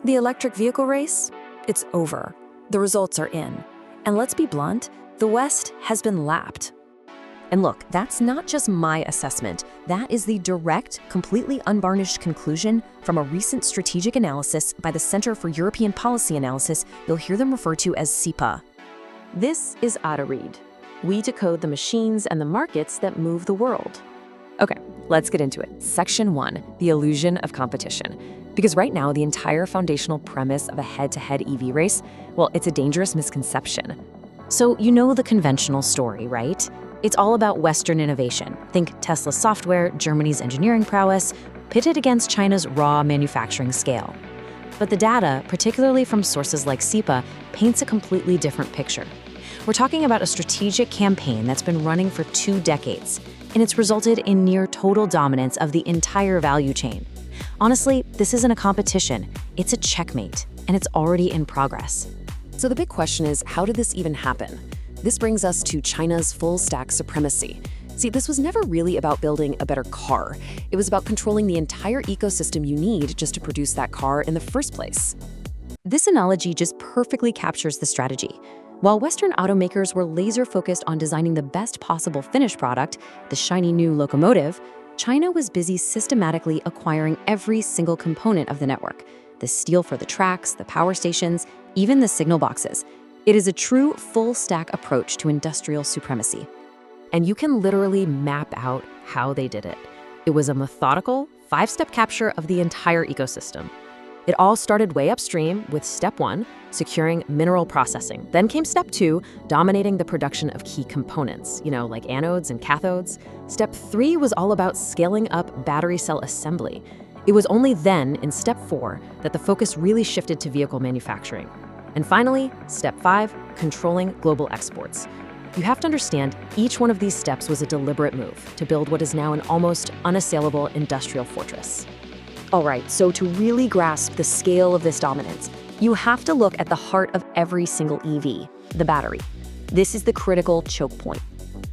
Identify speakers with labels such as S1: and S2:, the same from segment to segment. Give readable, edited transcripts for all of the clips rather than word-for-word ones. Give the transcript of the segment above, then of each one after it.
S1: The electric vehicle race? It's over. The results are in. And let's be blunt, the West has been lapped.
S2: And look, that's not just my assessment. That is the direct, completely unvarnished conclusion from a recent strategic analysis by the Center for European Policy Analysis. You'll hear them referred to as CEPA.
S3: This is Ada Reed. We decode the machines and the markets that move the world.
S2: Okay, let's get into it. Section 1, the illusion of competition. Because right now, the entire foundational premise of a head-to-head EV race, well, it's a dangerous misconception. So you know the conventional story, right? It's all about Western innovation. Think Tesla software, Germany's engineering prowess, pitted against China's raw manufacturing scale. But the data, particularly from sources like CEPA, paints a completely different picture. We're talking about a strategic campaign that's been running for 2 decades, and it's resulted in near total dominance of the entire value chain. Honestly, this isn't a competition, it's a checkmate, and it's already in progress.
S4: So the big question is, how did this even happen? This brings us to China's full-stack supremacy. See, this was never really about building a better car. It was about controlling the entire ecosystem you need just to produce that car in the first place.
S2: This analogy just perfectly captures the strategy. While Western automakers were laser-focused on designing the best possible finished product, the shiny new locomotive, China was busy systematically acquiring every single component of the network: the steel for the tracks, the power stations, even the signal boxes. It is a true full-stack approach to industrial supremacy.
S3: And you can literally map out how they did it. It was a methodical, 5-step capture of the entire ecosystem. It all started way upstream with step 1, securing mineral processing. Then came step 2, dominating the production of key components, like anodes and cathodes. Step 3 was all about scaling up battery cell assembly. It was only then, in step 4, that the focus really shifted to vehicle manufacturing. And finally, step 5, controlling global exports. You have to understand, each one of these steps was a deliberate move to build what is now an almost unassailable industrial fortress.
S2: All right, so to really grasp the scale of this dominance, you have to look at the heart of every single EV, the battery. This is the critical choke point.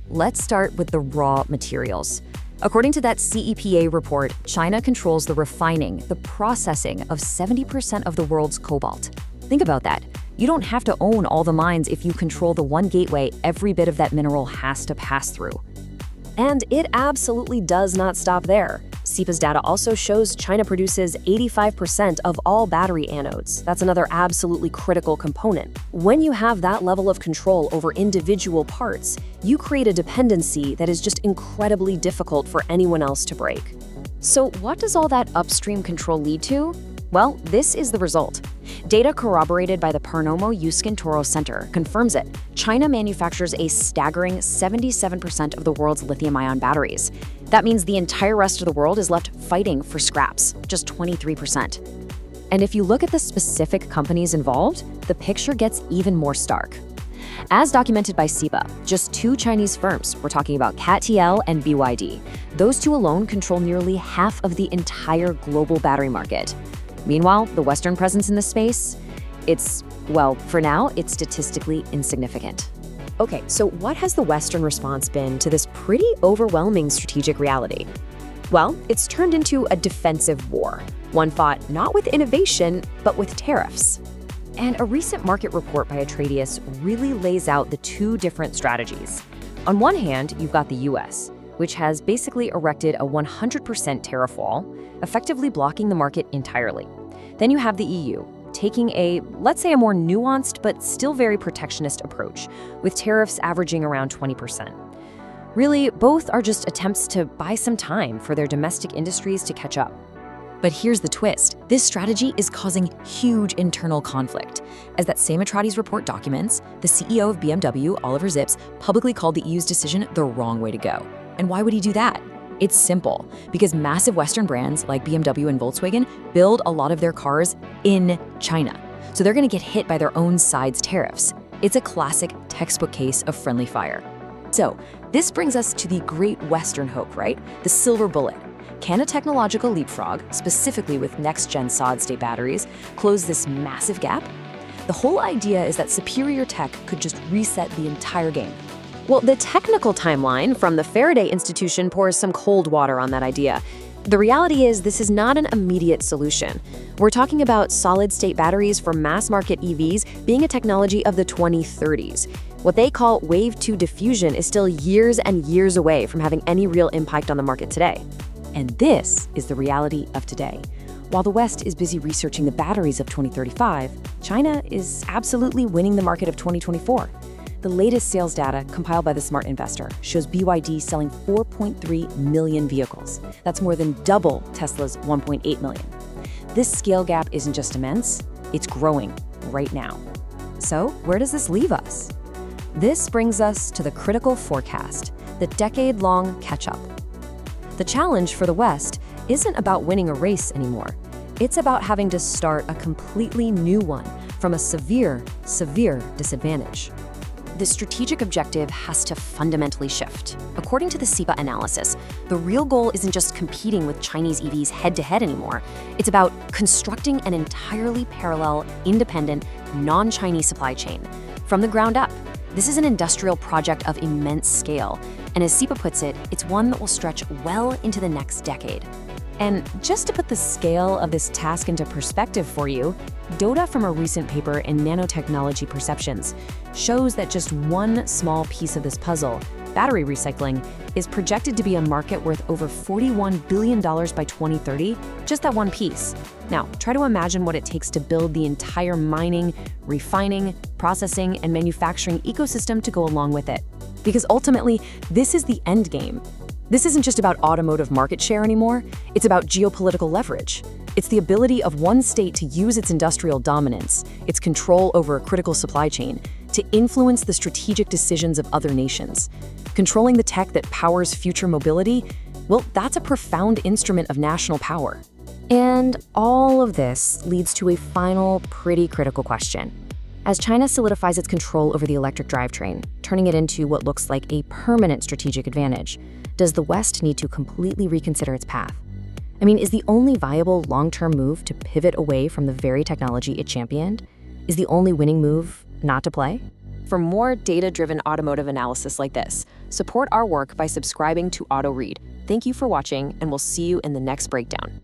S2: Let's start with the raw materials. According to that CEPA report, China controls the refining, the processing of 70% of the world's cobalt. Think about that. You don't have to own all the mines if you control the one gateway every bit of that mineral has to pass through. And it absolutely does not stop there. CEPA's data also shows China produces 85% of all battery anodes. That's another absolutely critical component. When you have that level of control over individual parts, you create a dependency that is just incredibly difficult for anyone else to break. So what does all that upstream control lead to? Well, this is the result. Data corroborated by the Perdomo Yuskin Toro Center confirms it. China manufactures a staggering 77% of the world's lithium-ion batteries. That means the entire rest of the world is left fighting for scraps, just 23%. And if you look at the specific companies involved, the picture gets even more stark. As documented by CEPA, just 2 Chinese firms, we're talking about CATL and BYD, those 2 alone control nearly half of the entire global battery market. Meanwhile, the Western presence in this space, for now, it's statistically insignificant. Okay, so what has the Western response been to this pretty overwhelming strategic reality? Well, it's turned into a defensive war, one fought not with innovation, but with tariffs. And a recent market report by Atradius really lays out the 2 different strategies. On one hand, you've got the US, which has basically erected a 100% tariff wall, effectively blocking the market entirely. Then you have the EU, taking a, let's say, a more nuanced but still very protectionist approach, with tariffs averaging around 20%. Really, both are just attempts to buy some time for their domestic industries to catch up. But here's the twist. This strategy is causing huge internal conflict. As that same Atradius report documents, the CEO of BMW, Oliver Zipse, publicly called the EU's decision the wrong way to go. And why would he do that? It's simple, because massive Western brands like BMW and Volkswagen build a lot of their cars in China. So they're going to get hit by their own side's tariffs. It's a classic textbook case of friendly fire. So this brings us to the great Western hope, right? The silver bullet. Can a technological leapfrog, specifically with next-gen solid-state batteries, close this massive gap? The whole idea is that superior tech could just reset the entire game. Well, the technical timeline from the Faraday Institution pours some cold water on that idea. The reality is this is not an immediate solution. We're talking about solid-state batteries for mass-market EVs being a technology of the 2030s. What they call Wave 2 diffusion is still years and years away from having any real impact on the market today. And this is the reality of today. While the West is busy researching the batteries of 2035, China is absolutely winning the market of 2024. The latest sales data compiled by the Smart Investor shows BYD selling 4.3 million vehicles. That's more than double Tesla's 1.8 million. This scale gap isn't just immense, it's growing right now. So, where does this leave us? This brings us to the critical forecast, the decade-long catch-up. The challenge for the West isn't about winning a race anymore. It's about having to start a completely new one from a severe, severe disadvantage. The strategic objective has to fundamentally shift. According to the SEPA analysis, the real goal isn't just competing with Chinese EVs head-to-head anymore. It's about constructing an entirely parallel, independent, non-Chinese supply chain. From the ground up, this is an industrial project of immense scale, and as SEPA puts it, it's one that will stretch well into the next decade. And just to put the scale of this task into perspective for you, data from a recent paper in Nanotechnology Perceptions shows that just one small piece of this puzzle, battery recycling, is projected to be a market worth over $41 billion by 2030, just that one piece. Now, try to imagine what it takes to build the entire mining, refining, processing, and manufacturing ecosystem to go along with it. Because ultimately, this is the end game. This isn't just about automotive market share anymore, it's about geopolitical leverage. It's the ability of one state to use its industrial dominance, its control over a critical supply chain, to influence the strategic decisions of other nations. Controlling the tech that powers future mobility, well, that's a profound instrument of national power.
S1: And all of this leads to a final, pretty critical question. As China solidifies its control over the electric drivetrain, turning it into what looks like a permanent strategic advantage, does the West need to completely reconsider its path? I mean, is the only viable long-term move to pivot away from the very technology it championed? Is the only winning move not to play?
S2: For more data-driven automotive analysis like this, support our work by subscribing to Auto Read. Thank you for watching, and we'll see you in the next breakdown.